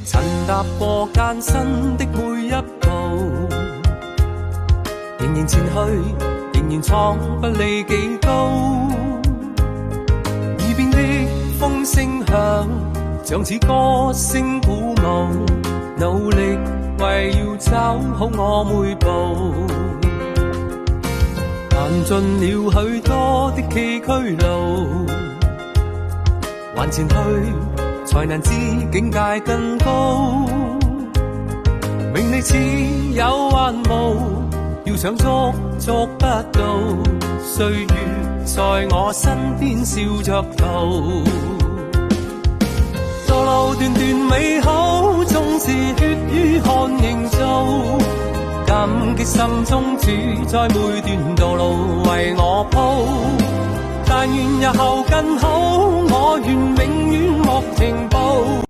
曾踏過艱辛的每一步，仍然前去，仍然闖不理幾高。耳邊的風聲響，像似歌聲鼓舞，努力為要走好我每步。行盡了許多的崎嶇路，還前去才能知境界更高。名利似有還無，要想捉捉不到，歲月在我身邊笑着逃。道路段段美好，縱是血與汗營造，感激心中主在每段道路為我鋪。但願日後更好，我願永遠莫停步。